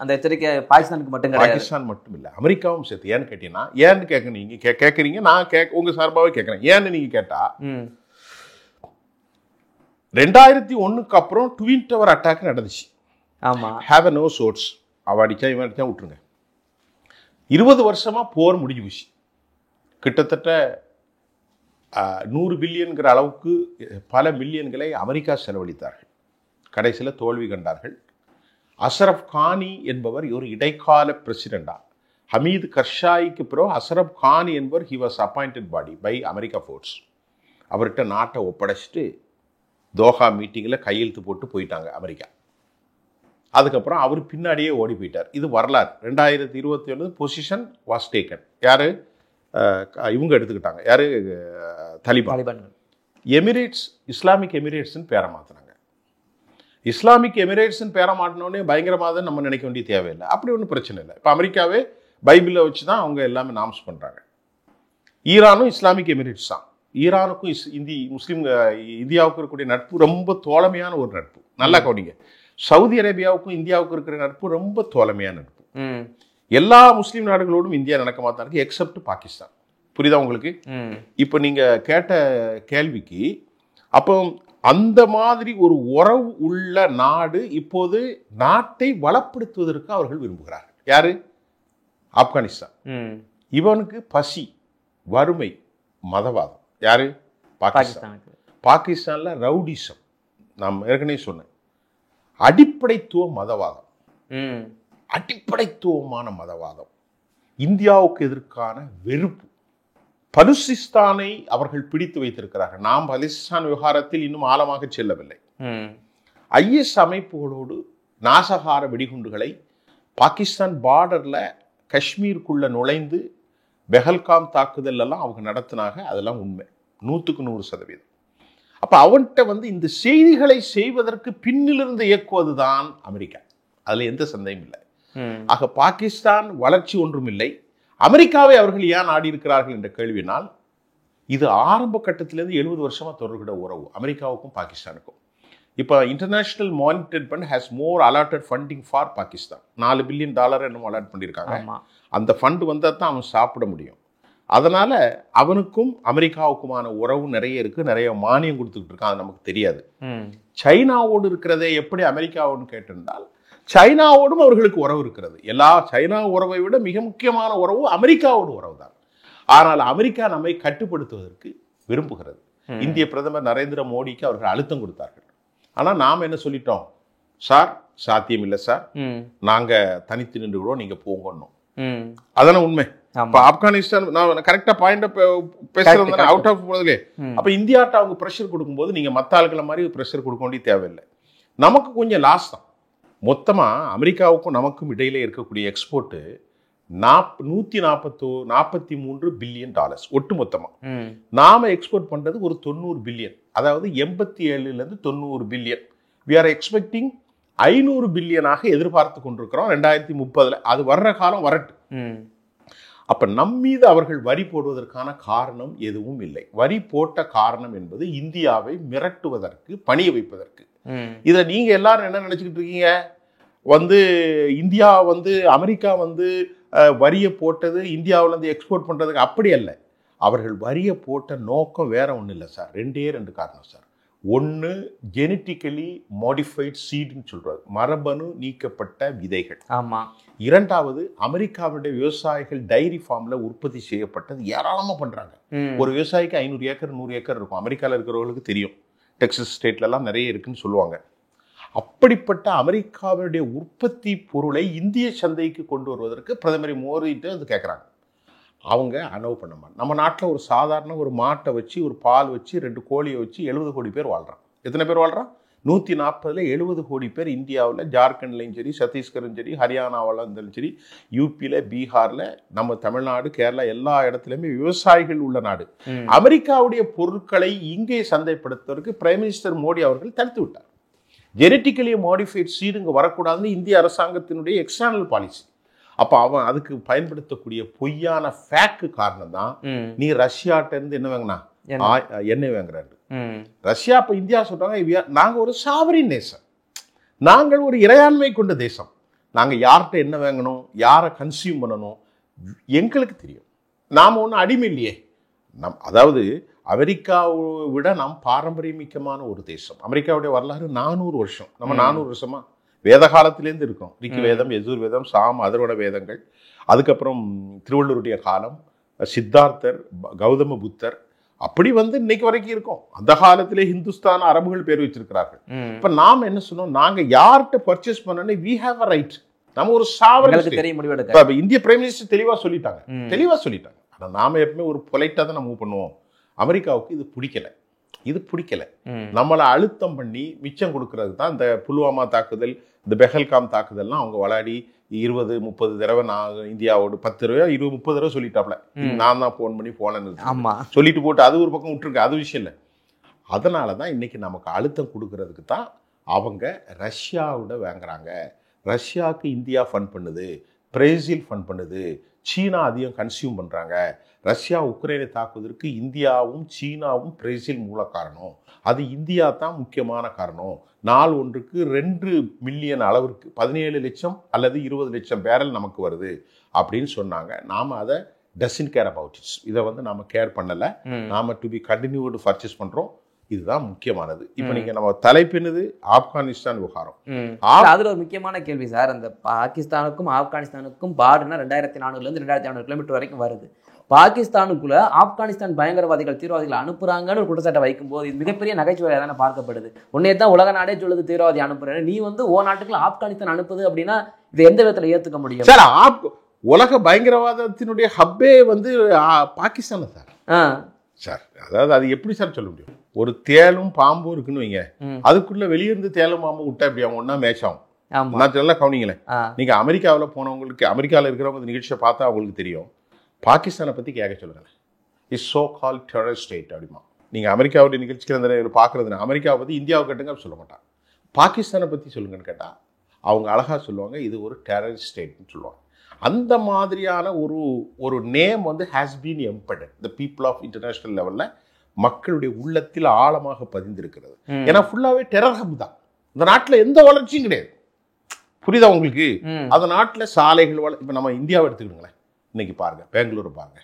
அந்த எச்சரிக்கை பாகிஸ்தானுக்கு மட்டும் கிடையாது, பாகிஸ்தான் மட்டும் இல்லை, அமெரிக்காவும் சேர்த்து. ஏன்னு கேட்டீங்கன்னா, ஏன்னு கேட்க நீங்க கேட்குறீங்க, நான் உங்க சார்பாகவே கேட்குறேன். ஏன்னு நீங்க கேட்டா 2001 அப்புறம் ட்வின் டவர் அட்டாக் நடந்துச்சு. ஆமா, ஹேவ் நோ சோர்ஸ், அவ அடிச்சா இவன் அடிச்சா விட்டுருங்க. 20 வருஷமா போர் முடிஞ்சு போச்சு. கிட்டத்தட்ட 100 பில்லியன்கிற அளவுக்கு பல மில்லியன்களை அமெரிக்கா செலவழித்தார்கள். கடைசியில் தோல்வி கண்டார்கள். அசரப் கானி என்பவர் ஒரு இடைக்கால பிரசிடெண்டா, ஹமீது கர்ஷாய்க்கு பிறகு அசரப் கானி என்பவர் he was appointed body by America force. அவர்கிட்ட நாட்டை ஒப்படைச்சிட்டு தோஹா மீட்டிங்கில் கையெழுத்து போட்டு போயிட்டாங்க அமெரிக்கா. அதுக்கப்புறம் அவர் பின்னாடியே ஓடி போயிட்டார். இது வரலாறு. 2021 பொசிஷன் வாஸ் டேக்கன். யாரு இவங்க எடுத்துக்கிட்டாங்க, யாரு தலிபான். எமிரேட்ஸ் இஸ்லாமிக் எமிரேட்ஸ்ன்னு பேரை மாற்றினாங்க. இஸ்லாமிக் எமிரேட்ஸ்ன்னு பேரை மாட்டினோடனே பயங்கரமாக நம்ம நினைக்க வேண்டிய தேவையில்லை, அப்படி ஒன்றும் பிரச்சனை இல்லை. இப்போ அமெரிக்காவே பைபிளை வச்சு தான் அவங்க எல்லாமே நாம்ஸ் பண்ணுறாங்க. ஈரானும் இஸ்லாமிக் எமிரேட்ஸ் தான். ஈரானுக்கும் இந்தியாவுக்கும் இருக்கக்கூடிய நட்பு ரொம்ப தோழமையான ஒரு நட்பு. நல்லா கவனிங்க. சவுதி அரேபியாவுக்கும் இந்தியாவுக்கும் இருக்கிற நட்பு ரொம்ப தோழமையான நட்பு. எல்லா முஸ்லீம் நாடுகளோடும் இந்தியா நடக்கமா தான் இருக்கு, எக்ஸப்ட் பாகிஸ்தான். புரியுதா உங்களுக்கு? இப்போ நீங்க கேட்ட கேள்விக்கு, அப்போ அந்த மாதிரி ஒரு உறவு உள்ள நாடு இப்போது நாட்டை வளப்படுத்துவதற்கு அவர்கள் விரும்புகிறார்கள். யாரு? ஆப்கானிஸ்தான். இவனுக்கு பசி, வறுமை, மதவாதம். யாரு? பாகிஸ்தான். பாகிஸ்தான்ல ரவுடிசம், நான் ஏற்கனவே சொன்னேன், அடிப்படைத்துவ மதவாதம், அடிப்படைத்துவமான மதவாதம், இந்தியாவுக்கு எதிர்க்கான வெறுப்பு. பலுசிஸ்தானை அவர்கள் பிடித்து வைத்திருக்கிறார்கள். நாம் பலுசிஸ்தான் விவகாரத்தில் இன்னும் ஆழமாக செல்லவில்லை. IS அமைப்புகளோடு நாசகார வெடிகுண்டுகளை பாகிஸ்தான் பார்டர்ல காஷ்மீருக்குள்ள நுழைந்து பெஹல்காம் தாக்குதல் எல்லாம் அவங்க நடத்தினாங்க. அதெல்லாம் உண்மை, 100% அப்ப அவன்கிட்ட வந்து இந்த செய்திகளை செய்வதற்கு பின்னிலிருந்து இயக்குவதுதான் அமெரிக்கா. அதுல எந்த சந்தேகம் இல்லை. ஆக பாகிஸ்தான் வளர்ச்சி ஒன்றும் இல்லை. அமெரிக்காவை அவர்கள் ஏன் நாடி இருக்கிறார்கள் என்ற கேள்வினால், இது ஆரம்ப கட்டத்திலிருந்து 70 வருஷமா தொடர்கிற உறவு அமெரிக்காவுக்கும் பாகிஸ்தானுக்கும். இப்போ international monetary fund has more allotted funding for Pakistan. $4 billion என்னமோ அலாட் பண்ணியிருக்காங்க. அந்த ஃபண்ட் வந்தால் தான் அவன் சாப்பிட முடியும். அதனால அவனுக்கும் அமெரிக்காவுக்குமான உறவு நிறைய இருக்கு, நிறைய மானியம் கொடுத்துக்கிட்டு இருக்கான். அது நமக்கு தெரியாது. சைனாவோடு இருக்கிறதே எப்படி அமெரிக்காவோடு கேட்டிருந்தால், சைனாவோடும் அவர்களுக்கு உறவு இருக்கிறது. எல்லா சைனா உறவை விட மிக முக்கியமான உறவு அமெரிக்காவோட உறவு தான். ஆனால் அமெரிக்கா நம்மை கட்டுப்படுத்துவதற்கு விரும்புகிறது. இந்திய பிரதமர் நரேந்திர மோடிக்கு அவர்கள் அழுத்தம் கொடுத்தார்கள். ஆனா நாம் என்ன சொல்லிட்டோம், சார் சாத்தியம் இல்லை சார், நாங்க தனித்து நின்றுகிறோம், நீங்க போங்கணும். அதான உண்மை. இப்ப ஆப்கானிஸ்தான் நான் கரெக்டா பாயிண்ட் பேசுறது அவுட் ஆஃப் போனதுலே. அப்ப இந்தியாட்ட அவங்க பிரஷர் கொடுக்கும்போது நீங்க மத்த ஆளுகளை மாதிரி பிரஷர் கொடுக்க வேண்டிய தேவையில்லை. நமக்கு கொஞ்சம் லாஸ் தான். மொத்தமா அமெரிக்காவுக்கும் நமக்கும் இடையில இருக்கக்கூடிய எக்ஸ்போர்ட் $143 பில்லியன் ஒட்டு மொத்தமா. நாம எக்ஸ்போர்ட் பண்றது ஒரு 90 பில்லியன், அதாவது 87 to 90 billion. we are expecting 500 பில்லியனாக எதிர்பார்த்து கொண்டிருக்கிறோம் 2030. அது வர்ற காலம் வரட்டு. அப்ப நம்மீது அவர்கள் வரி போடுவதற்கான காரணம் எதுவும் இல்லை. வரி போட்ட காரணம் என்பது இந்தியாவை மிரட்டுவதற்கு, பணிய வைப்பதற்கு. இதை நீங்க எல்லாரும் என்ன நினைச்சுக்கிட்டு இருக்கீங்க, இந்தியா அமெரிக்கா வரியை போட்டது இந்தியாவிலேருந்து எக்ஸ்போர்ட் பண்றதுக்கு. அப்படி அல்ல. அவர்கள் வரியை போட்ட நோக்கம் வேற ஒன்றும் இல்லை சார். 2 காரணம் சார். ஒன்று, ஜெனட்டிக்கலி மாடிஃபைட் சீட்னு சொல்றது, மரபணு நீக்கப்பட்ட விதைகள். ஆமா. இரண்டாவது, அமெரிக்காவுடைய விவசாயிகள் டைரி ஃபார்ம்ல உற்பத்தி செய்யப்பட்டது ஏராளமா பண்றாங்க. ஒரு விவசாயிக்கு 500 ஏக்கர் 100 ஏக்கர் இருக்கும். அமெரிக்காவில் இருக்கிறவர்களுக்கு தெரியும், டெக்சஸ் ஸ்டேட்ல எல்லாம் நிறைய இருக்குன்னு சொல்லுவாங்க. அப்படிப்பட்ட அமெரிக்காவுடைய உற்பத்தி பொருளை இந்திய சந்தைக்கு கொண்டு வருவதற்கு பிரதமரை மோடிட்டு அது கேட்குறாங்க. அவங்க அலோவ் பண்ண மாட்டாங்க. நம்ம நாட்டில் ஒரு சாதாரண ஒரு மாட்டை வச்சு, ஒரு பால் வச்சு, 2 கோழியை வச்சு 70 கோடி பேர் வாழ்றான். எத்தனை பேர் வாழ்றான்? 140ல் 70 கோடி பேர் இந்தியாவில், ஜார்க்கண்ட்லையும் சரி, சத்தீஸ்கரும் சரி, ஹரியானாவில் இருந்தாலும் சரி, யூபியில், பீகாரில், நம்ம தமிழ்நாடு, கேரளா எல்லா இடத்துலையுமே விவசாயிகள் உள்ள நாடு. அமெரிக்காவுடைய பொருட்களை இங்கே சந்தைப்படுத்துவதற்கு பிரைம் மினிஸ்டர் மோடி அவர்கள் தடுத்து விட்டார். ஜெனட்டிக்கலி மாடிஃபைட் சீடு இங்கே வரக்கூடாதுன்னு இந்திய அரசாங்கத்தினுடைய எக்ஸ்டர்னல் பாலிசி. அப்போ அவன் அதுக்கு பயன்படுத்தக்கூடிய பொய்யான ஃபேக்கு காரணம் தான் நீ ரஷ்யாட்ட இருந்து என்ன வாங்கினா எண்ணெய் வாங்குறாரு. ரஷ்யா இப்போ இந்தியா சொல்றாங்க, நாங்கள் ஒரு சாவரின் நேசம், நாங்கள் ஒரு இறையாண்மை கொண்ட தேசம், நாங்கள் யார்கிட்ட என்ன வாங்கணும், யாரை கன்சியூம் பண்ணணும் எங்களுக்கு தெரியும், நாம் ஒன்றும் அடிமை இல்லையே. அதாவது அமெரிக்காவை விட நாம் பாரம்பரியமிக்கமான ஒரு தேசம். அமெரிக்காவுடைய வரலாறு 400 வருஷம். நம்ம 400 வருஷமா வேத காலத்திலேருந்து இருக்கோம். ரிக்கு வேதம், யஜுர் வேதம், சாம், அதர்வண வேதங்கள், அதுக்கப்புறம் திருவள்ளுவருடைய காலம், சித்தார்த்தர், கௌதம புத்தர், அப்படி இன்னைக்கு வரைக்கும் இருக்கோம். அந்த காலத்திலே ஹிந்துஸ்தான், அரபுகள் பேர் வச்சிருக்கிறார்கள். இப்ப நாம என்ன சொன்னோம், நாங்க யார்கிட்ட பர்ச்சேஸ் பண்ணணும், we have a right, நம்ம ஒரு சாவரன். இந்திய பிரைம் மினிஸ்டர் தெளிவா சொல்லிட்டாங்க. ஆனா நாம எப்பவுமே ஒரு பொலைட்டா தான் மூவ் பண்ணுவோம். அமெரிக்காவுக்கு இது பிடிக்கல. நம்மளை அழுத்தம் பண்ணி மிச்சம் கொடுக்கறது தான் இந்த புல்வாமா தாக்குதல், இந்த பெஹல்காம் தாக்குதல்லாம் அவங்க விளையாடி 20-30 தடவை நான் இந்தியாவோட 10 தடவை 20-30 தடவை சொல்லிட்டாப்ல. நான் தான் ஃபோன் பண்ணி போனேன்னு சொல்லிட்டு போட்டு அது ஒரு பக்கம் விட்டுருக்கு, அது விஷயம் இல்லை. அதனால தான் இன்னைக்கு நமக்கு அழுத்தம் கொடுக்கறதுக்கு தான் அவங்க ரஷ்யாவோட வாங்குறாங்க. ரஷ்யாவுக்கு இந்தியா ஃபண்ட் பண்ணுது, பிரேசில் ஃபண்ட் பண்ணுது, சீனா அதிகம் கன்சியூம் பண்ணுறாங்க. ரஷ்யா உக்ரைனை தாக்குவதற்கு இந்தியாவும் சீனாவும் பிரேசில் மூல காரணம். அது இந்தியா தான் முக்கியமான காரணம். நாள் ஒன்றுக்கு 2 மில்லியன் அளவிற்கு 17 லட்சம் அல்லது 20 லட்சம் பேரல் நமக்கு வருது அப்படின்னு சொன்னாங்க. நாம் அதை டசன்ட் கேர் அபவுட் இட்ஸ். இதை நாம கேர் பண்ணலை. நாம டு பி கண்டினியூடு பர்ச்சேஸ் பண்ணுறோம். இதுதான் முக்கியமானது. இப்போ நீங்க நம்ம தலைப்பினது ஆப்கானிஸ்தான் விவகாரம். அதுல ஒரு முக்கியமான கேள்வி சார், அந்த பாகிஸ்தானுக்கும் ஆப்கானிஸ்தானுக்கும் பார்டர்னா 2400 2500 கிலோமீட்டர் வரைக்கும் வருது. பாகிஸ்தானுக்குள்ள ஆப்கானிஸ்தான் பயங்கரவாதிகள், தீவிரவாதிகள் அனுப்புறாங்கன்னு ஒரு குற்றச்சாட்டை வைக்கும்போது இது மிகப்பெரிய நகைச்சுவையாக தானே பார்க்கப்படுது. உன்னே தான் உலக நாடே சொல்லுது தீவிரவாதி அனுப்புறேன், நீ ஓ நாட்டுக்குள்ள ஆப்கானிஸ்தான் அனுப்புது அப்படின்னா இது எந்த விதத்துல ஏத்துக்க முடியும் சார்? உலக பயங்கரவாதத்தினுடைய ஹப்பே பாகிஸ்தான் சார். அதாவது அது எப்படி சார் சொல்ல முடியும்? ஒரு தேலும் பாம்பும் இருக்குன்னு வைங்க, அதுக்குள்ள வெளியிருந்து தேலும் பாம்பு விட்டா எப்படி அவங்க ஒன்னா மேட்ச் ஆகும்? நான் நல்லா கவனிங்களேன். நீங்க அமெரிக்காவில் போனவங்களுக்கு, அமெரிக்காவில் இருக்கிறவங்க நிகழ்ச்சியை பார்த்தா அவங்களுக்கு தெரியும். பாகிஸ்தானை பத்தி கேட்க சொல்லுங்க, is so call terror state அப்படிமா. நீங்க அமெரிக்காவுடைய நிகழ்ச்சிக்கு பாக்குறதுனா அமெரிக்காவை பத்தி இந்தியாவை கேட்டுங்க சொல்ல மாட்டாங்க. பாகிஸ்தானை பத்தி சொல்லுங்கன்னு கேட்டா அவங்க அழகா சொல்லுவாங்க, இது ஒரு டெரர் ஸ்டேட்னு சொல்லுவாங்க. அந்த மாதிரியான ஒரு name has been embedded the people of international லெவல்ல மக்களுடைய உள்ளத்தில் ஆழமாக பதிந்திருக்கிறது. ஏன்னா ஃபுல்லாவே டெரர் ஹப் தான். இந்த நாட்டில் எந்த வளர்ச்சியும் கிடையாது. புரியுதா உங்களுக்கு? அந்த நாட்டில் சாலைகள் இப்போ நம்ம இந்தியாவை எடுத்துக்கிடுங்களேன். இன்னைக்கு பாருங்க, பெங்களூரை பாருங்க,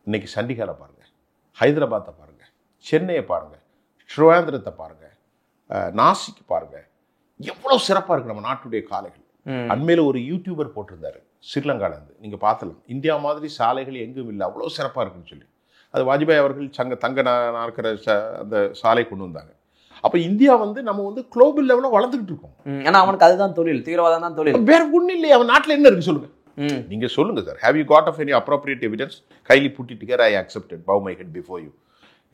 இன்னைக்கு சண்டிகரை பாருங்க, ஹைதராபாத்தை பாருங்க, சென்னையை பாருங்க, திருவனந்தபுரத்தை பாருங்க, நாசிக் பாருங்க, எவ்வளவு சிறப்பா இருக்கு நம்ம நாட்டுடைய காலைகள். அண்மையில ஒரு யூடியூபர் போட்டிருந்தாரு ஸ்ரீலங்கால இருந்து, நீங்க பார்த்தலாம். இந்தியா மாதிரி சாலைகள் எங்கும் இல்லை, அவ்வளவு சிறப்பா இருக்குன்னு சொல்லி. அது வாஜ்பாய் அவர்கள் தங்க நாற்கிற அந்த சாலை கொண்டு வந்தாங்க. அப்ப இந்தியா நம்ம குளோபல் லெவலில் வளர்ந்துகிட்டு இருக்கோம். ஏன்னா அவனுக்கு அதுதான் தொழில், தீவிரவாதம் தான் தொழில், வேற ஒன்றும் இல்லையே. அவன் நாட்டில் என்ன இருக்கு சொல்லுங்க, நீங்க சொல்லுங்க sir. Have you got of any appropriate evidence? Kindly put it here, I accepted, bow my head before you.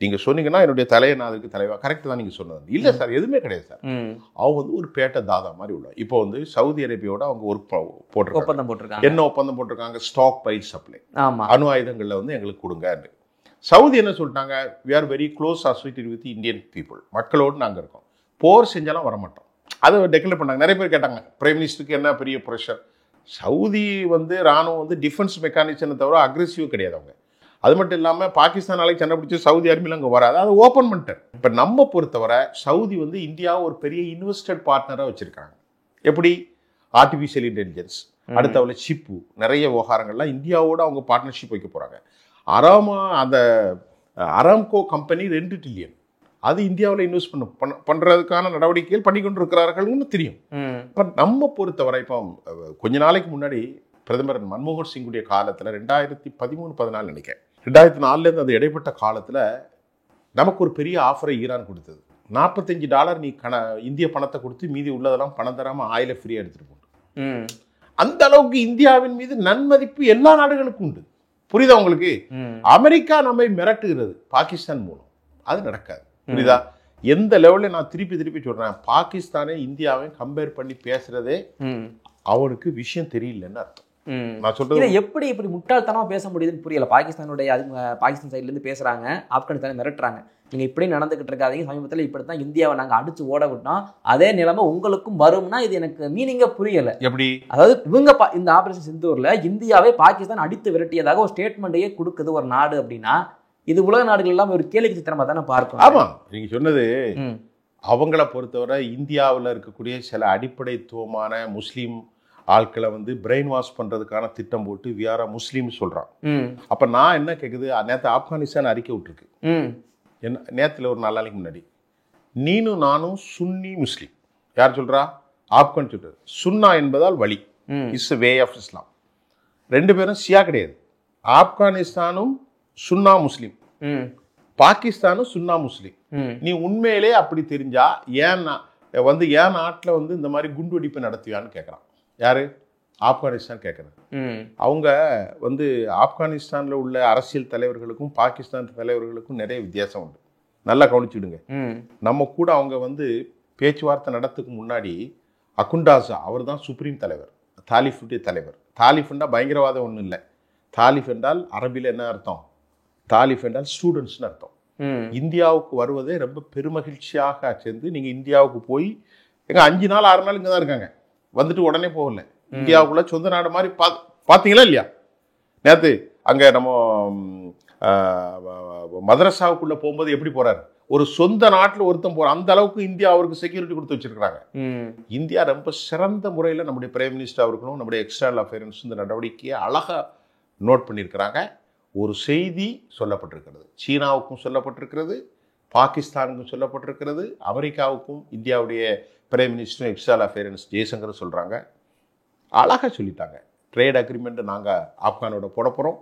நீங்க சொன்னீங்கன்னா என்னுடைய தலையை நான் அதுக்கு தலைவா. கரெக்ட் தான் நீங்க சொன்னது. இல்ல சார், எதுவுமே கிடையாது சார். அவங்க ஒரு பேட்டை தாதா மாதிரி உள்ள. இப்போ சவுதி அரேபியாவோட அவங்க ஒர்க் போட்டிருக்காங்க. என்ன ஒப்பந்தம் போட்டிருக்காங்க? ஸ்டாக் பைட் சப்ளை, அணு ஆயுதங்கள்ல எங்களுக்கு கொடுங்க. சவுதி என்ன சொல்லிட்டாங்க? we are very close associated with Indian people. மக்களோடு நாங்கள் இருக்கோம், போர் செஞ்சாலும் வரமாட்டோம். அதை டெக்ளேர் பண்ணாங்க. நிறைய பேர் கேட்டாங்க, பிரைம் மினிஸ்டருக்கு என்ன பெரிய ப்ரெஷர்? சவுதி ராணுவம் டிஃபென்ஸ் மெக்கானிசம் தவிர அக்ரெசிவ் கிடையாது அவங்க. அது மட்டும் இல்லாமல் பாகிஸ்தான் நாளைக்கு சண்டை பிடிச்சி சவுதி ஆர்மியில் அங்கே வராது, அதை ஓப்பன் பண்ணிட்டார். இப்போ நம்ம பொறுத்தவரை சவுதி இந்தியாவை ஒரு பெரிய இன்வெஸ்டட் பார்ட்னராக வச்சிருக்காங்க. எப்படி? ஆர்டிஃபிஷியல் இன்டெலிஜென்ஸ், அடுத்தவளை சிப்பு, நிறைய விவகாரங்கள்லாம் இந்தியாவோட அவங்க பார்ட்னர்ஷிப் வைக்க போகிறாங்க. அந்த அராம்கோ கம்பெனி 2 ட்ரில்லியன் அது இந்தியாவில் இன்வெஸ்ட் பண்றதுக்கான நடவடிக்கைகள் பண்ணி கொண்டு இருக்கிறார்கள்னு தெரியும். பட் நம்ம பொறுத்தவரை இப்போ கொஞ்ச நாளைக்கு முன்னாடி பிரதமர் மன்மோகன் சிங்குடைய காலத்தில் 2013-14 நினைக்கிறேன், 2004 அது இடைப்பட்ட காலத்தில் நமக்கு ஒரு பெரிய ஆஃபரை ஈரான் கொடுத்தது. $45 நீ இந்திய பணத்தை கொடுத்து மீதி உள்ளதெல்லாம் பணம் தராமல் ஆயில ஃப்ரீயாக எடுத்துட்டு போகணும். அந்த அளவுக்கு இந்தியாவின் மீது நன்மதிப்பு எல்லா நாடுகளுக்கும் உண்டு. புரியுதா உங்களுக்கு? அமெரிக்கா நம்மை மிரட்டுகிறது பாகிஸ்தான் மூலம், அது நடக்காது. புரியுதா? எந்த லெவலில் நான் திருப்பி சொல்றேன், பாகிஸ்தானை இந்தியாவை கம்பேர் பண்ணி பேசுறதே அவனுக்கு விஷயம் தெரியலன்னு அர்த்தம். நான் சொல்றது எப்படி இப்படி முட்டாள்தனமா பேச முடியுதுன்னு புரியல. பாகிஸ்தானுடைய பாகிஸ்தான் சைட்ல இருந்து பேசுறாங்க, ஆப்கானிஸ்தானை மிரட்டுறாங்க, நீங்க இப்படி நடந்துகிட்டு இருக்காதீங்க, சமீபத்தில் இப்படித்தான் இந்தியாவை நாங்க அடிச்சு ஓட விட்டோம், அதே நிலைமை உங்களுக்கும் வரும்னா இது எனக்கு மீனிங்கா புரியல. எப்படி அதாவது இவங்க இந்த ஆபரேஷன் சிந்தூர்ல இந்தியாவை பாகிஸ்தான் அடித்து விரட்டியதாக ஒரு ஸ்டேட்மெண்ட்டையே கொடுக்குது ஒரு நாடு அப்படின்னா இது உலக நாடுகள் எல்லாம் ஒரு கேள்வி சித்திரமா தானே பார்க்கணும். ஆமா, நீங்க சொன்னது அவங்கள பொறுத்தவரை இந்தியாவில் இருக்கக்கூடிய சில அடிப்படைத்துவமான முஸ்லீம் ஆட்களை வந்து பிரெயின் வாஷ் பண்றதுக்கான திட்டம் போட்டு வியாரா முஸ்லீம் சொல்றான். அப்ப நான் என்ன கேக்குது, நேற்று ஆப்கானிஸ்தான் அறிக்கை விட்டுருக்கு. என்ன நேத்துல ஒரு 4 நாளைக்கு முன்னாடி, நீனும் நானும் சுன்னி முஸ்லீம். யார் சொல்றா? ஆப்கான் சொல்றது. சுன்னா என்பதால் வழி, இஸ் வே ஆஃப் இஸ்லாம். 2 பேரும் ஷியா கிடையாது. ஆப்கானிஸ்தானும் சுன்னா முஸ்லீம், பாகிஸ்தானும் சுன்னா முஸ்லீம். நீ உண்மையிலே அப்படி தெரிஞ்சா ஏன் நாட்டில் வந்து இந்த மாதிரி குண்டுவெடிப்பு நடத்துவியான்னு கேட்குறான். யாரு? ஆப்கானிஸ்தான் கேட்குறாங்க. அவங்க வந்து ஆப்கானிஸ்தானில் உள்ள அரசியல் தலைவர்களுக்கும் பாகிஸ்தான் தலைவர்களுக்கும் நிறைய வித்தியாசம் உண்டு. நல்லா கவனிச்சுடுங்க. நம்ம கூட அவங்க வந்து பேச்சுவார்த்தை நடத்துக்கு முன்னாடி அகுண்டாசா அவர் தான் சுப்ரீம் தலைவர், தாலிஃபுடைய தலைவர். தாலிஃப்னா பயங்கரவாதம் ஒன்றும் இல்லை. தாலிஃப் என்றால் அரபியில் என்ன அர்த்தம்? தாலிஃப் என்றால் ஸ்டூடெண்ட்ஸ்னு அர்த்தம். இந்தியாவுக்கு வருவதே ரொம்ப பெருமகிழ்ச்சியாக சேர்ந்து நீங்கள் இந்தியாவுக்கு போய் எங்க 5 நாள் 6 நாள் இங்கே தான் இருக்காங்க, வந்துட்டு உடனே போகல. இந்தியாவுக்குள்ள சொந்த நாடு மாதிரி பார்த்தீங்களா இல்லையா? நேற்று அங்கே நம்ம மதரசாவுக்குள்ள போகும்போது எப்படி போறாரு? ஒரு சொந்த நாட்டில் ஒருத்தன் போற அந்த அளவுக்கு இந்தியா அவருக்கு செக்யூரிட்டி கொடுத்து வச்சிருக்காங்க. இந்தியா ரொம்ப சிறந்த முறையில் நம்முடைய பிரைம் மினிஸ்டர் அவர்களும் நம்முடைய எக்ஸ்டர்னல் அஃபேர்ஸ் இந்த நடவடிக்கையை அழகா நோட் பண்ணியிருக்கிறாங்க. ஒரு செய்தி சொல்லப்பட்டிருக்கிறது, சீனாவுக்கும் சொல்லப்பட்டிருக்கிறது, பாகிஸ்தானுக்கும் சொல்லப்பட்டிருக்கிறது, அமெரிக்காவுக்கும் இந்தியாவுடைய prime minister external affairs Jaishankar சொல்றாங்க. அழகா சொல்லிட்டாங்க, ட்ரேட் அக்ரிமெண்ட் நாங்கள் ஆப்கானோட போட போகிறோம்,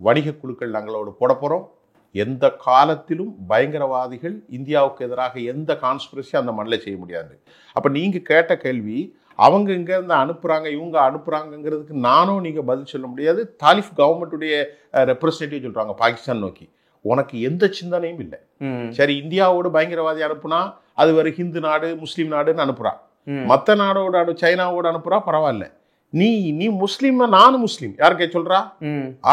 வணிக குழுக்கள் நாங்களோட போட போகிறோம். எந்த காலத்திலும் பயங்கரவாதிகள் இந்தியாவுக்கு எதிராக எந்த கான்ஸ்பிரசி அந்த மண்ணில் செய்ய முடியாது. அப்போ நீங்கள் கேட்ட கேள்வி, அவங்க இங்கேருந்து அனுப்புகிறாங்க இவங்க அனுப்புகிறாங்கிறதுக்கு நானும் நீங்கள் பதில் சொல்ல முடியாது. தாலிஃப் கவர்மெண்ட்டுடைய ரெப்ரஸன்டேட்டிவ் சொல்கிறாங்க பாகிஸ்தான் நோக்கி, உனக்கு எந்த சிந்தனையும் இல்லை. சரி, இந்தியாவோட பயங்கரவாதி அனுப்புனா அது ஒரு ஹிந்து நாடு முஸ்லீம் நாடுன்னு அனுப்புகிறான், மற்ற நாடோட சைனாவோட அனுப்புறா பரவாயில்ல. நீ முஸ்லீம், நானும் முஸ்லீம். யாருக்கே சொல்றா?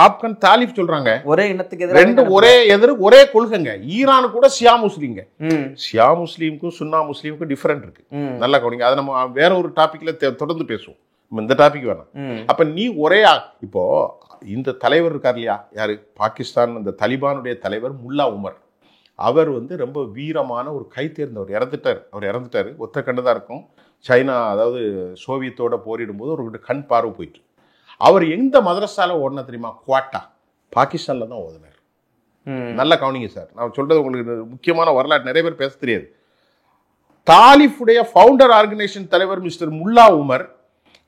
ஆப்கான் தாலிஃப் சொல்றாங்க. ஒரே இனத்துக்கு ரெண்டு ஒரே கொள்கைங்க. ஈரான் கூட ஷியா முஸ்லீம்ங்க. ஷியா முஸ்லீமுக்கும் சுன்னா முஸ்லீமுக்கும் டிஃபரெண்ட் இருக்கு. நல்லா கவனிங்க. அதை நம்ம வேற ஒரு டாபிக்ல தொடர்ந்து பேசுவோம். இந்த டாபிக் வேணாம். அப்ப நீ ஒரே இப்போ இந்த தலைவர் இருக்கார் இல்லையா, யாரு? பாகிஸ்தான் இந்த தலிபானுடைய தலைவர் முல்லா உமர். அவர் வந்து ரொம்ப வீரமான ஒரு கை தேர்ந்தவர். அவர் இறந்துட்டாரு. ஒத்த கண்டுதான் இருக்கும். சைனா அதாவது சோவியத்தோட போரிடும் போது ஒரு கண் பார்வை போயிட்டு. அவர் எந்த மதரசால ஓடினா தெரியுமா? குவாட்டா, பாகிஸ்தான்ல தான் ஓதினார். நல்லா கவனிங்க சார், நான் சொல்றது உங்களுக்கு முக்கியமான வரலாற்று நிறைய பேர் பேச தெரியாது. தாலிஃபுடைய ஃபவுண்டர் ஆர்கனைசேஷன் தலைவர் மிஸ்டர் முல்லா உமர்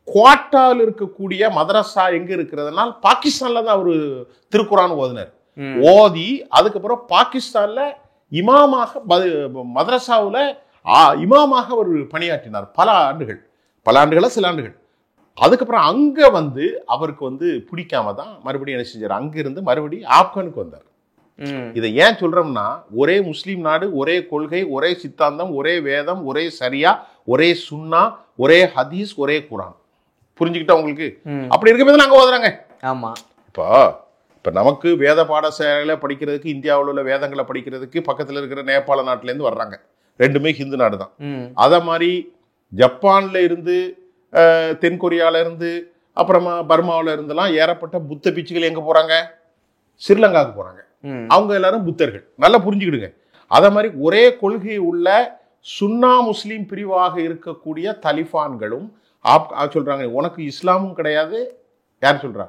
குவாட்டாவில் இருக்கக்கூடிய மதரசா எங்க இருக்கிறதுனால் பாகிஸ்தான்ல தான் அவர் திருக்குரான் ஓதினார். ஓதி அதுக்கப்புறம் பாகிஸ்தான்ல இமாமாக மதரசாவில் இமாமாக அவர் பணியாற்றினார் பல ஆண்டுகளா சில ஆண்டுகள். அதுக்கப்புறம் அங்க வந்து அவருக்கு வந்து பிடிக்காம தான் மறுபடியும் என்ன செஞ்சார், அங்கிருந்து மறுபடியும் ஆப்கானுக்கு வந்தார். இதை ஏன் சொல்றோம்னா, ஒரே முஸ்லீம் நாடு, ஒரே கொள்கை, ஒரே சித்தாந்தம், ஒரே வேதம், ஒரே சரியா, ஒரே சுன்னா, ஒரே ஹதீஸ், ஒரே குரான். புரிஞ்சுக்கிட்டா உங்களுக்கு? அப்படி இருக்க போது நாங்க ஓதுறாங்க. ஆமா, இப்போ நமக்கு வேத பாடசாலையில படிக்கிறதுக்கு, இந்தியாவில் உள்ள வேதங்களை படிக்கிறதுக்கு பக்கத்தில் இருக்கிற நேபாள நாட்டிலேருந்து வர்றாங்க. ரெண்டுமே ஹிந்து நாடு தான். அத மாதிரி ஜப்பான்ல இருந்து, தென்கொரியால இருந்து, அப்புறமா பர்மாவில இருந்தெல்லாம் ஏறப்பட்ட புத்த பிச்சுகள் எங்க போறாங்க? ஸ்ரீலங்காவுக்கு போறாங்க. அவங்க எல்லாரும் புத்தர்கள். நல்லா புரிஞ்சுக்கிடுங்க. அத மாதிரி ஒரே கொள்கை உள்ள சுன்னா முஸ்லீம் பிரிவாக இருக்கக்கூடிய தலிபான்களும் சொல்றாங்க, உனக்கு இஸ்லாமும் கிடையாது. யார் சொல்றா?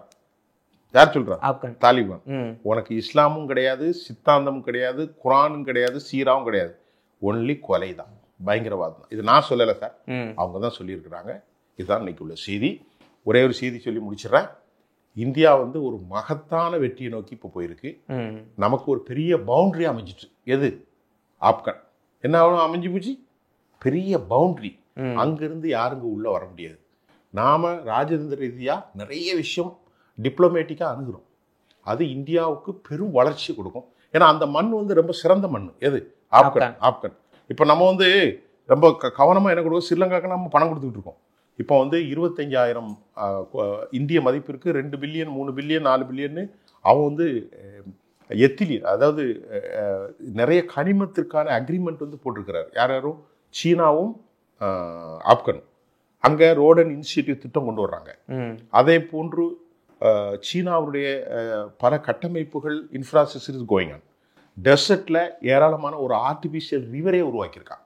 தாலிபான். உனக்கு இஸ்லாமும் கிடையாது, சித்தாந்தமும் கிடையாது, குரானும் கிடையாது, சீராவும் கிடையாது, ஒன்லி கொலை தான், பயங்கரவாதம் தான். இது நான் சொல்லலை சார், அவங்க தான் சொல்லியிருக்கிறாங்க. இதுதான் இன்னைக்கு உள்ள செய்தி. ஒரே ஒரு செய்தி சொல்லி முடிச்சிடறேன். இந்தியா வந்து ஒரு மகத்தான வெற்றியை நோக்கி இப்போ போயிருக்கு. நமக்கு ஒரு பெரிய பவுண்டரி அமைஞ்சிட்டு. எது? ஆப்கான். என்ன அமைஞ்சு போச்சு? பெரிய பவுண்டரி. அங்கிருந்து யாருங்க உள்ள வர முடியாது. நாம ராஜதந்திர ரீதியா நிறைய விஷயம் டிப்ளமேட்டிக்கா அணுகிறோம். அது இந்தியாவுக்கு பெரும் வளர்ச்சி கொடுக்கும். ஏன்னா அந்த மண் வந்து ரொம்ப சிறந்த மண். எது? ஆப்கான். இப்போ நம்ம வந்து ரொம்ப கவனமாக என்ன கொடுக்கும், ஸ்ரீலங்காவுக்கு நம்ம பணம் கொடுத்துக்கிட்டு இருக்கோம். இப்போ வந்து 25,000 இந்திய மதிப்பிற்கு 2 பில்லியன் 3 பில்லியன் 4 பில்லியன்னு அவன் வந்து எத்திலீன், அதாவது நிறைய கனிமத்திற்கான அக்ரிமெண்ட் வந்து போட்டிருக்கிறார். யாரும் சீனாவும் ஆப்கனும். அங்கே ரோடன் இனிஷியேட்டிவ் திட்டம் கொண்டு வர்றாங்க. அதே போன்று சீனாவுடைய பல கட்டமைப்புகள் இன்ஃப்ராஸ்ட்ரக்சர் இஸ் கோயிங் ஆன். டெசர்ட்டில் ஏராளமான ஒரு ஆர்டிஃபிஷியல் ரிவரே உருவாக்கியிருக்காங்க.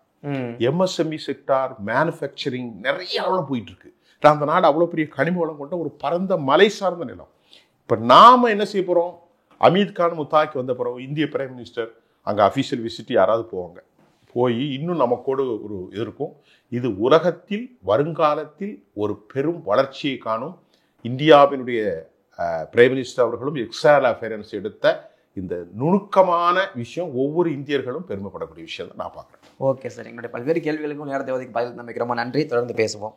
எம்எஸ்எம்இ செக்டார், மேனுஃபேக்சரிங் நிறைய அளவில் போயிட்டு இருக்கு. அந்த நாடு அவ்வளோ பெரிய கனிம வளம் கொண்ட ஒரு பரந்த மலை சார்ந்த நிலம். இப்போ நாம் என்ன செய்ய போகிறோம், அமீத் கான் முத்தாக்கி வந்த பிறகு இந்திய பிரைம் மினிஸ்டர் அங்கே அஃபீஷியல் விசிட் யாராவது போவாங்க, போய் இன்னும் நமக்கோடு ஒரு இது இருக்கும். இது உலகத்தில் வருங்காலத்தில் ஒரு பெரும் வளர்ச்சியை காணும். இந்தியாவினுடைய பிரைம் மினிஸ்டர் அவர்களும் எக்ஸ்டர்னல் அஃபேர்ஸ் எடுத்த இந்த நுணுக்கமான விஷயம் ஒவ்வொரு இந்தியர்களும் பெருமைப்படக்கூடிய விஷயம் தான் நான் பார்க்குறேன். ஓகே சார், எங்களுடைய பல்வேறு கேள்விகளுக்கும் நேரத்தை ஒதுக்கி பதில் நம்பிக்கை ரொம்ப நன்றி. தொடர்ந்து பேசுவோம்.